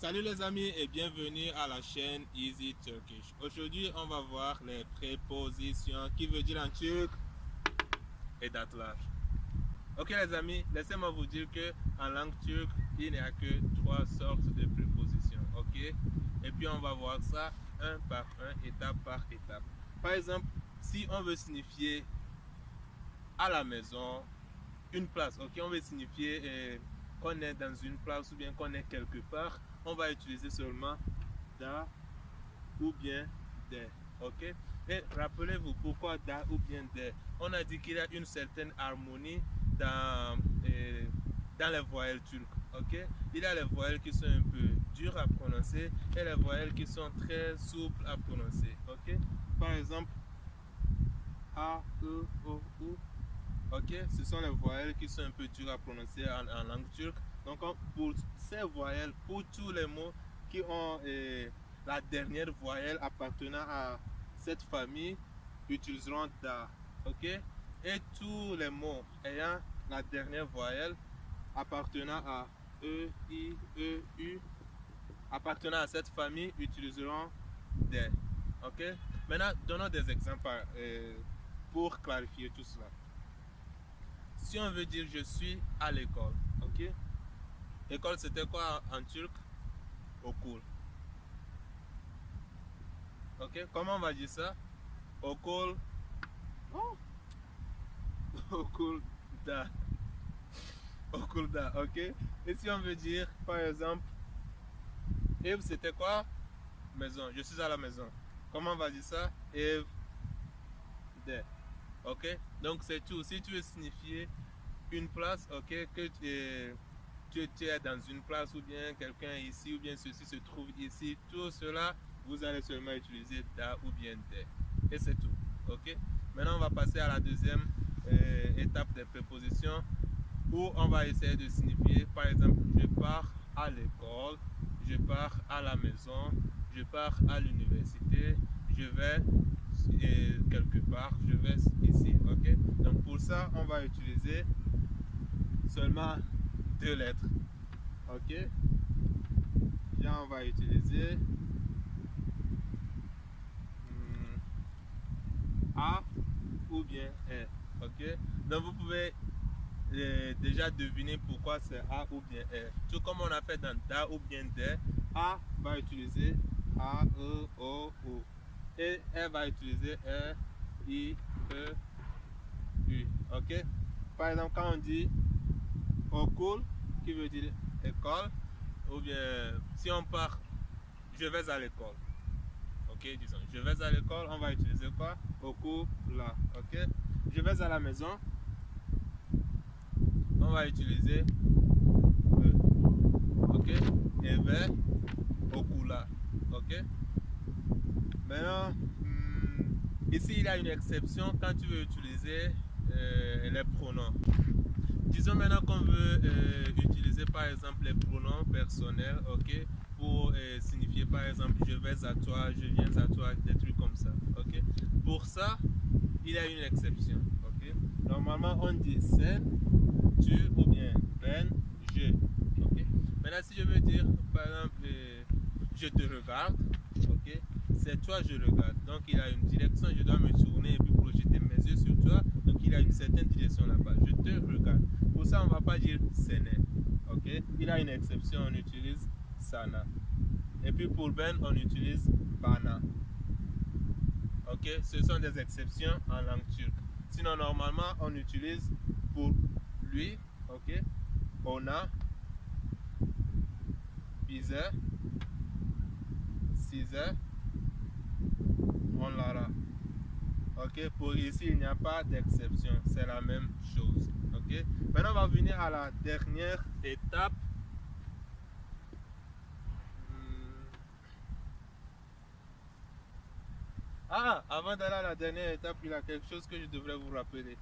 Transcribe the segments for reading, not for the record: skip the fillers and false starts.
Salut les amis et bienvenue à la chaîne Easy Turkish. Aujourd'hui, on va voir les prépositions qui veut dire en turc et d'attelage. Ok les amis, laissez-moi vous dire que en langue turque, il n'y a que trois sortes de prépositions. Ok? Et puis on va voir ça un par un, étape par étape. Par exemple, si on veut signifier à la maison, une place, ok, on veut signifier qu'on est dans une place ou bien qu'on est quelque part, on va utiliser seulement da ou bien des, ok. Et rappelez-vous pourquoi da ou bien des. On a dit qu'il y a une certaine harmonie dans les voyelles turques, ok. Il y a les voyelles qui sont un peu dures à prononcer et les voyelles qui sont très souples à prononcer, ok. Par exemple, a, e, o, u. Ok, ce sont les voyelles qui sont un peu dures à prononcer en langue turque. Donc, pour ces voyelles, pour tous les mots qui ont la dernière voyelle appartenant à cette famille, utiliseront da. Ok, et tous les mots ayant la dernière voyelle appartenant à e, i, e, u, appartenant à cette famille, utiliseront des. Ok, maintenant, donnons des exemples pour clarifier tout cela. Si on veut dire je suis à l'école, ok? École c'était quoi en turc? Okul. Ok? Comment on va dire ça? Okul. Oh. Okul da. Okul da, ok? Et si on veut dire, par exemple, Eve c'était quoi? Maison. Je suis à la maison. Comment on va dire ça? Eve de. Ok? Donc c'est tout. Si tu veux signifier une place, ok, que tu es dans une place ou bien quelqu'un ici ou bien ceci se trouve ici, tout cela, vous allez seulement utiliser da ou bien de. Et c'est tout. Ok? Maintenant, on va passer à la deuxième étape des prépositions où on va essayer de signifier, par exemple, je pars à l'école, je pars à la maison, je pars à l'université, je vais quelque part, je vais ici. Ok? Donc pour ça, on va utiliser seulement deux lettres. Ok, là on va utiliser A ou bien E. Ok, donc vous pouvez déjà deviner pourquoi c'est A ou bien E. Tout comme on a fait dans da ou bien de, A va utiliser A, E, O, U. Et E va utiliser E, I, E, U. Ok, par exemple quand on dit okul qui veut dire école, ou bien si on part je vais à l'école, ok, disons je vais à l'école, on va utiliser quoi? Okul là, ok. Je vais à la maison, on va utiliser ok, et vers okula, ok. Maintenant ici il y a une exception quand tu veux utiliser les pronoms. Disons maintenant qu'on veut utiliser par exemple les pronoms personnels, ok, pour signifier par exemple je vais à toi, je viens à toi, des trucs comme ça, ok. Pour ça, il y a une exception, ok. Normalement on dit c'est, tu ou bien ben, je, ok. Maintenant si je veux dire par exemple je te regarde, ok, c'est toi je regarde, donc il y a une direction, je dois me tourner et puis projeter mes yeux sur toi, donc il y a une certaine direction là-bas, je te regarde. Pour ça on va pas dire sene, ok. Il y a une exception, on utilise sana, et puis pour ben on utilise bana, ok. Ce sont des exceptions en langue turque. Sinon normalement on utilise pour lui, ok, ona, bize, size, onlara. Ok, pour ici il n'y a pas d'exception, c'est la même chose. Ok, maintenant on va venir à la dernière étape. Ah, avant d'aller à la dernière étape, il y a quelque chose que je devrais vous rappeler.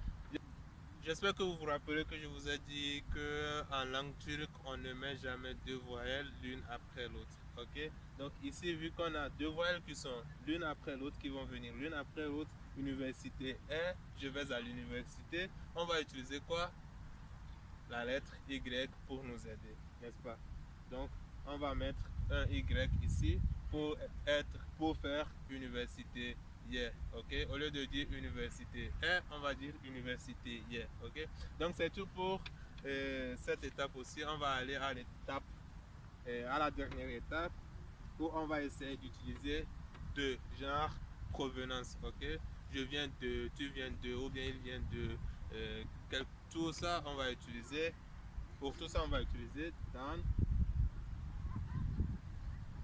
J'espère que vous vous rappelez que je vous ai dit qu'en langue turque, on ne met jamais deux voyelles l'une après l'autre. Ok? Donc ici, vu qu'on a deux voyelles qui sont l'une après l'autre, qui vont venir l'une après l'autre, université et je vais à l'université, on va utiliser quoi? La lettre Y pour nous aider, n'est-ce pas? Donc, on va mettre un Y ici pour faire université yeah, ok. Au lieu de dire université on va dire université yeah, ok. Donc c'est tout pour cette étape aussi. On va aller à l'étape, à la dernière étape où on va essayer d'utiliser de genre provenance, ok. Je viens de, tu viens de, ou bien il vient de, tout ça on va utiliser. Pour tout ça on va utiliser dan,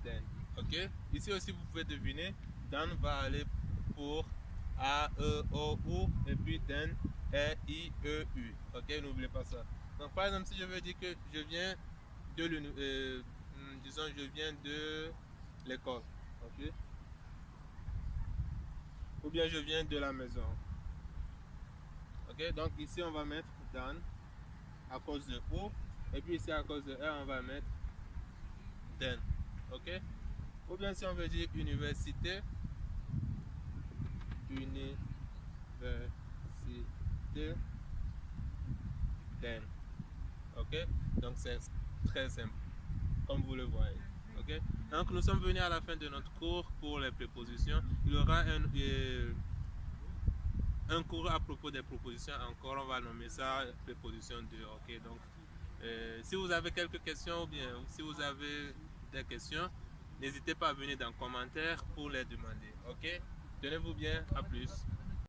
then, ok. Ici aussi vous pouvez deviner, dan va aller pour A, E, O, U et puis then E, I, E, U, ok. N'oubliez pas ça. Donc par exemple si je veux dire que je viens de disons je viens de l'école, ok, ou bien je viens de la maison, ok. Donc ici on va mettre dan à cause de O et puis ici à cause de R on va mettre then, ok. Ou bien si on veut dire université, then, ok. Donc c'est très simple comme vous le voyez, ok. Donc nous sommes venus à la fin de notre cours pour les prépositions. Il y aura un cours à propos des propositions encore, on va nommer ça préposition 2, ok. Donc si vous avez quelques questions ou bien si vous avez des questions, n'hésitez pas à venir dans les commentaires pour les demander, ok. Tenez-vous bien, à plus.